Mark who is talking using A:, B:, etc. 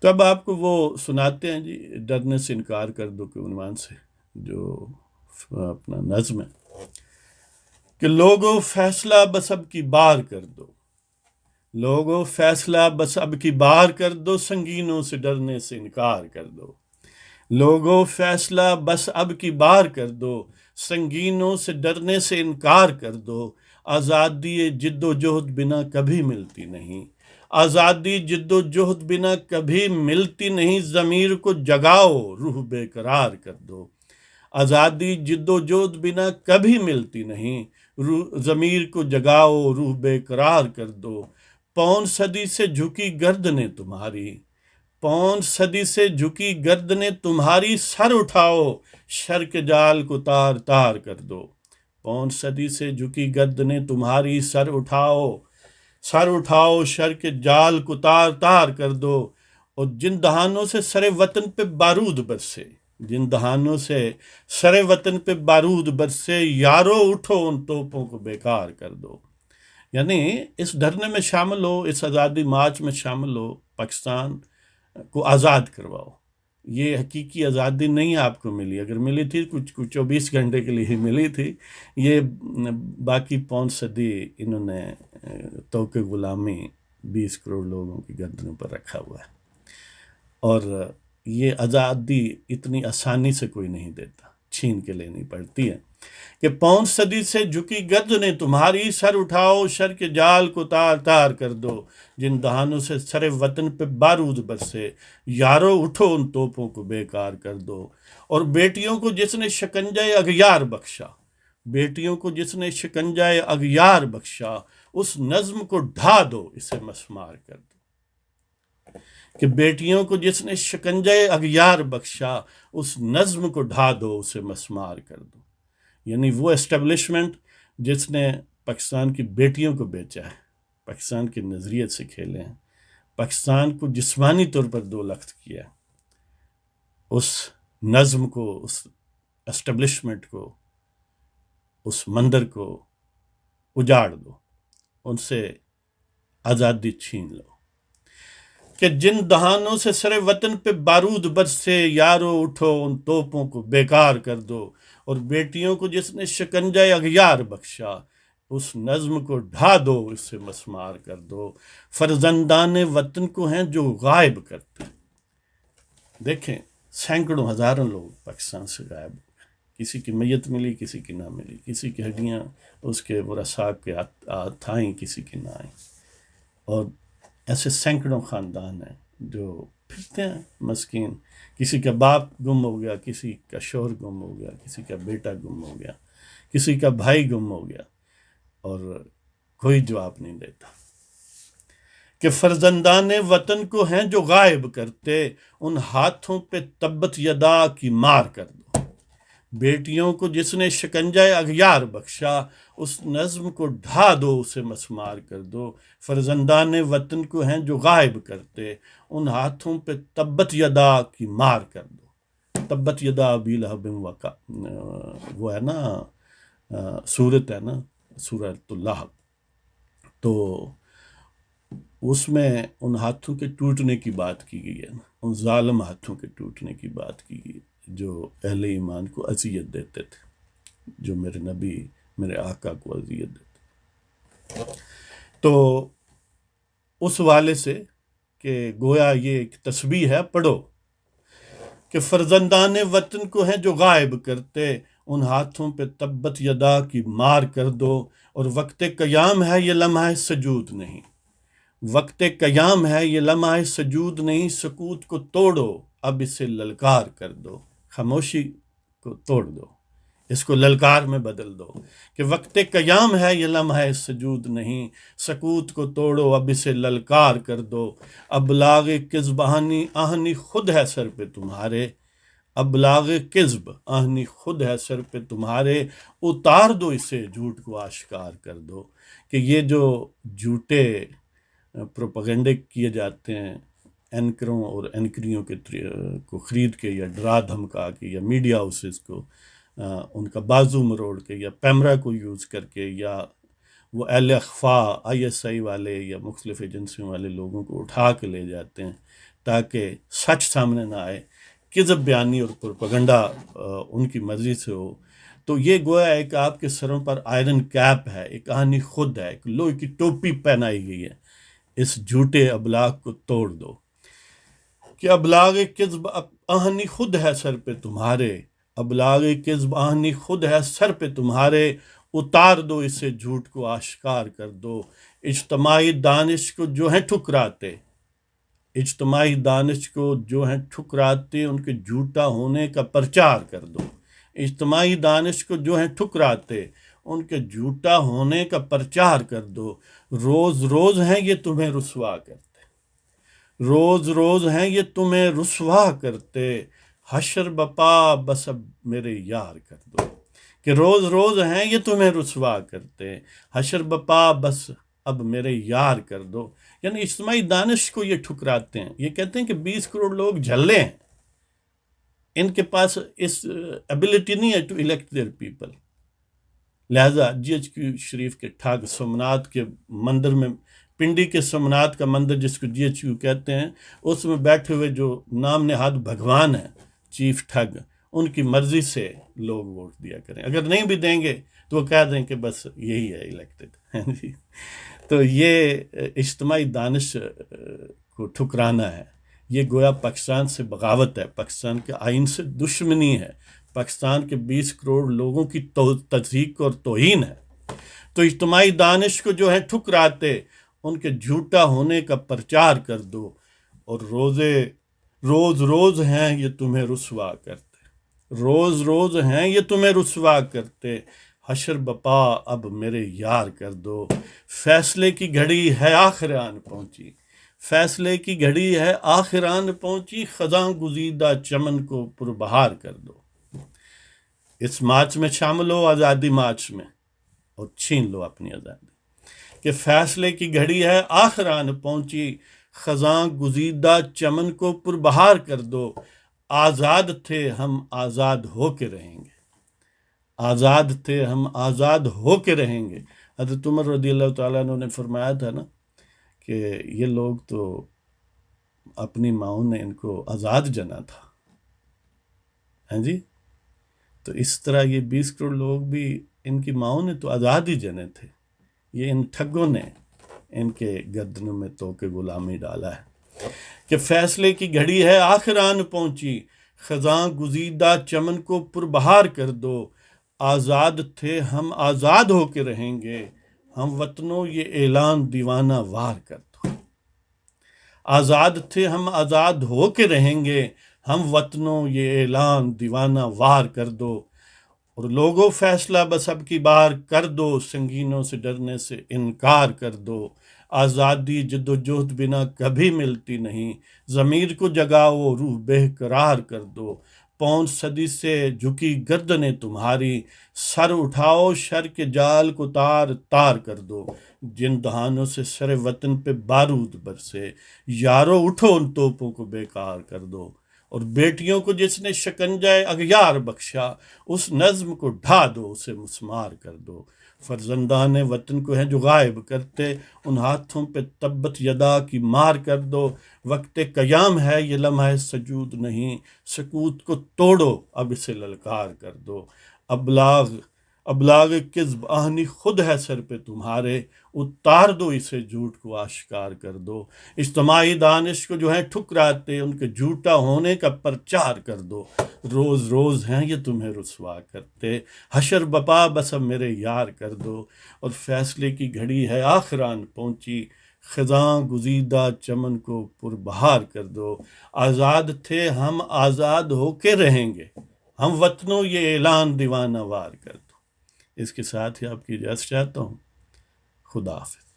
A: تو اب آپ کو وہ سناتے ہیں جی، ڈرنے سے انکار کر دو کے عنوان سے جو اپنا نظم ہے کہ لوگو فیصلہ بس اب کی بار کر دو، لوگو فیصلہ بس اب کی بار کر دو، سنگینوں سے ڈرنے سے انکار کر دو، لوگو فیصلہ بس اب کی بار کر دو، سنگینوں سے ڈرنے سے انکار کر دو، آزادی جد و جہد بنا کبھی ملتی نہیں، آزادی جد و جہد بنا کبھی ملتی نہیں، ضمیر کو جگاؤ روح بے قرار کر دو، آزادی جد و جہد بنا کبھی ملتی نہیں، ضمیر کو جگاؤ روح بے قرار کر دو، پون صدی سے جھکی گردنیں تمہاری، پون صدی سے جھکی گردنیں تمہاری، سر اٹھاؤ شر کے جال کو تار تار کر دو، پون صدی سے جھکی گردنیں تمہاری، سر اٹھاؤ شر کے جال کو تار تار کر دو، اور جن دہانوں سے سر وطن پہ بارود برسے، جن دہانوں سے سر وطن پہ بارود برسے، یارو اٹھو ان توپوں کو بیکار کر دو۔ یعنی اس دھرنے میں شامل ہو، اس آزادی مارچ میں شامل ہو، پاکستان کو آزاد کرواؤ۔ یہ حقیقی آزادی نہیں آپ کو ملی، اگر ملی تھی کچھ 24 گھنٹے کے لیے ہی ملی تھی، یہ باقی 5 صدی انہوں نے توقع غلامی 20 کروڑ لوگوں کی گردنوں پر رکھا ہوا ہے، اور یہ آزادی اتنی آسانی سے کوئی نہیں دیتا، چھین کے لینی پڑتی ہے کہ 5 صدی سے جھکی گردنیں تمہاری، سر اٹھاؤ شر کے جال کو تار تار کر دو، جن دہانوں سے سر وطن پہ بارود برسے، یارو اٹھو ان توپوں کو بیکار کر دو، اور بیٹیوں کو جس نے شکنجہ اغیار بخشا، بیٹیوں کو جس نے شکنجہ اغیار بخشا، اس نظم کو ڈھا دو اسے مسمار کر دو، کہ بیٹیوں کو جس نے شکنجہ اغیار بخشا، اس نظم کو ڈھا دو اسے مسمار کر دو۔ یعنی وہ اسٹیبلشمنٹ جس نے پاکستان کی بیٹیوں کو بیچا ہے، پاکستان کے نظریت سے کھیلے ہیں، پاکستان کو جسمانی طور پر 2 لخت کیا، اس نظم کو، اس اسٹیبلشمنٹ کو، اس مندر کو اجاڑ دو، ان سے آزادی چھین لو، کہ جن دہانوں سے سر وطن پہ بارود برسے، یارو اٹھو ان توپوں کو بیکار کر دو، اور بیٹیوں کو جس نے شکنجہ اغیار بخشا، اس نظم کو ڈھا دو اسے مسمار کر دو، فرزندان وطن کو ہیں جو غائب کرتے۔ دیکھیں سینکڑوں ہزاروں لوگ پاکستان سے غائب ہو گئے، کسی کی میت ملی، کسی کی نہ ملی، کسی کی ہڈیاں اس کے ورثاء کے تھائیں، کسی کی نہ آئیں، اور ایسے سینکڑوں خاندان ہیں جو پھرتے ہیں مسکین، کسی کا باپ گم ہو گیا، کسی کا شوہر گم ہو گیا، کسی کا بیٹا گم ہو گیا، کسی کا بھائی گم ہو گیا، اور کوئی جواب نہیں دیتا، کہ فرزندان وطن کو ہیں جو غائب کرتے، ان ہاتھوں پہ تبت یدا کی مار کر دو، بیٹیوں کو جس نے شکنجہ اغیار بخشا، اس نظم کو ڈھا دو اسے مسمار کر دو، فرزندان وطن کو ہیں جو غائب کرتے، ان ہاتھوں پہ تبت یدا کی مار کر دو۔ تبت یدا ابی لہب وہ ہے نا سورت ہے نا، سورۃ اللہب، تو اس میں ان ہاتھوں کے ٹوٹنے کی بات کی گئی ہے، ان ظالم ہاتھوں کے ٹوٹنے کی بات کی گئی جو اہل ایمان کو اذیت دیتے تھے، جو میرے نبی، میرے آقا کو اذیت دیتے۔ تو اس والے سے کہ گویا یہ ایک تسبیح ہے، پڑھو کہ فرزندان وطن کو ہیں جو غائب کرتے، ان ہاتھوں پہ تبت یدا کی مار کر دو، اور وقت قیام ہے یہ لمحہ سجود نہیں، وقت قیام ہے یہ لمحہ سجود نہیں، سکوت کو توڑو اب اسے للکار کر دو، خاموشی کو توڑ دو، اس کو للکار میں بدل دو، کہ وقت قیام ہے یہ لمحہ سجود نہیں، سکوت کو توڑو اب اسے للکار کر دو، ابلاغ کذب آہنی خود ہے سر پہ تمہارے، ابلاغ کذب آہنی خود ہے سر پہ تمہارے، اتار دو اسے جھوٹ کو آشکار کر دو، کہ یہ جو جھوٹے پروپیگنڈے کیے جاتے ہیں اینکروں اور اینکریوں کو خرید کے، یا ڈرا دھمکا کے، یا میڈیا ہاؤسز کو ان کا بازو مروڑ کے، یا پیمرا کو یوز کر کے، یا وہ اہل اخفا ISI والے یا مختلف ایجنسیوں والے لوگوں کو اٹھا کے لے جاتے ہیں تاکہ سچ سامنے نہ آئے، کذب بیانی اور پروپیگنڈا ان کی مرضی سے ہو. تو یہ گویا ایک آپ کے سروں پر آئرن کیپ ہے، ایک کہانی خود ہے، ایک لوہے کی ٹوپی پہنائی گئی ہے. اس جھوٹے ابلاغ کو توڑ دو کہ ابلاغ کذب آہنی خود ہے سر پہ تمہارے، ابلاغ کذب آہنی خود ہے سر پہ تمہارے، اتار دو اسے جھوٹ کو آشکار کر دو. اجتماعی دانش کو جو ہیں ٹھکراتے، اجتماعی دانش کو جو ہیں ٹھکراتے ان کے جھوٹا ہونے کا پرچار کر دو. اجتماعی دانش کو جو ہیں ٹھکراتے ان کے جھوٹا ہونے کا پرچار کر دو. روز روز ہیں یہ تمہیں رسوا کرتے، روز روز ہیں یہ تمہیں رسوا کرتے، حشر بپا بس اب میرے یار کر دو. کہ روز روز ہیں یہ تمہیں رسوا کرتے، حشر بپا بس اب میرے یار کر دو. یعنی اجتماعی دانش کو یہ ٹھکراتے ہیں، یہ کہتے ہیں کہ 20 کروڑ لوگ جھلے ہیں، ان کے پاس اس ایبلٹی نہیں ہے ٹو الیکٹ دیئر پیپل. لہذا GHQ شریف کے ٹھگ سومناتھ کے مندر میں، پنڈی کے سومناتھ کا مندر جس کو GHQ کہتے ہیں، اس میں بیٹھے ہوئے جو نام نہاد بھگوان ہیں، چیف ٹھگ، ان کی مرضی سے لوگ ووٹ دیا کریں. اگر نہیں بھی دیں گے تو وہ کہہ دیں کہ بس یہی ہے الیکٹڈ. تو یہ اجتماعی دانش کو ٹھکرانا ہے. یہ گویا پاکستان سے بغاوت ہے، پاکستان کے آئین سے دشمنی ہے، پاکستان کے 20 کروڑ لوگوں کی تضحیک اور توہین ہے. تو اجتماعی دانش کو جو ہے ٹھکراتے ان کے جھوٹا ہونے کا پرچار کر دو. اور روز روز ہیں یہ تمہیں رسوا کرتے، روز روز ہیں یہ تمہیں رسوا کرتے، حشر بپا اب میرے یار کر دو. فیصلے کی گھڑی ہے آخر آن پہنچی، فیصلے کی گھڑی ہے آخر آن پہنچی، خزاں گزیدہ چمن کو پربہار کر دو. اس مارچ میں شامل ہو، آزادی مارچ میں، اور چھین لو اپنی آزادی. کہ فیصلے کی گھڑی ہے آخر آن پہنچی، خزاں گزیدہ چمن کو پربہار کر دو. آزاد تھے ہم آزاد ہو کے رہیں گے، آزاد تھے ہم آزاد ہو کے رہیں گے. حضرت عمر رضی اللہ تعالیٰ عنہ نے فرمایا تھا نا کہ یہ لوگ تو اپنی ماؤں نے ان کو آزاد جنا تھا. ہاں جی، تو اس طرح یہ 20 کروڑ لوگ بھی ان کی ماؤں نے تو آزاد ہی جنے تھے. یہ ان ٹھگوں نے ان کے گردنوں میں تو کے غلامی ڈالا ہے. کہ فیصلے کی گھڑی ہے آخر آن پہنچی، خزاں گزیدہ چمن کو پربہار کر دو. آزاد تھے ہم آزاد ہو کے رہیں گے، ہم وطنوں یہ اعلان دیوانہ وار کر دو. آزاد تھے ہم آزاد ہو کے رہیں گے، ہم وطنوں یہ اعلان دیوانہ وار کر دو. اور لوگوں فیصلہ بس اب کی بار کر دو، سنگینوں سے ڈرنے سے انکار کر دو. آزادی جد و جہد بنا کبھی ملتی نہیں، ضمیر کو جگاؤ روح بے قرار کر دو. 5 صدی سے جھکی گردنیں تمہاری، سر اٹھاؤ شر کے جال کو تار تار کر دو. جن دہانوں سے سر وطن پہ بارود برسے، یارو اٹھو ان توپوں کو بیکار کر دو. اور بیٹیوں کو جس نے شکنجہ اغیار بخشا، اس نظم کو ڈھا دو، اسے مسمار کر دو. فرزندان وطن کو ہیں جو غائب کرتے، ان ہاتھوں پہ تبت یدا کی مار کر دو. وقت قیام ہے یہ لمحہ سجود نہیں، سکوت کو توڑو اب اسے للکار کر دو. ابلاغ کذب آہنی خود ہے سر پہ تمہارے، اتار دو اسے جھوٹ کو آشکار کر دو. اجتماعی دانش کو جو ہیں ٹھکراتے ان کے جھوٹا ہونے کا پرچار کر دو. روز روز ہیں یہ تمہیں رسوا کرتے، حشر بپا بس اب میرے یار کر دو. اور فیصلے کی گھڑی ہے آخر آن پہنچی، خزاں گزیدہ چمن کو پربہار کر دو. آزاد تھے ہم آزاد ہو کے رہیں گے، ہم وطنوں یہ اعلان دیوانہ وار کر دو. اس کے ساتھ ہی آپ کی اجازت چاہتا ہوں. خدا حافظ.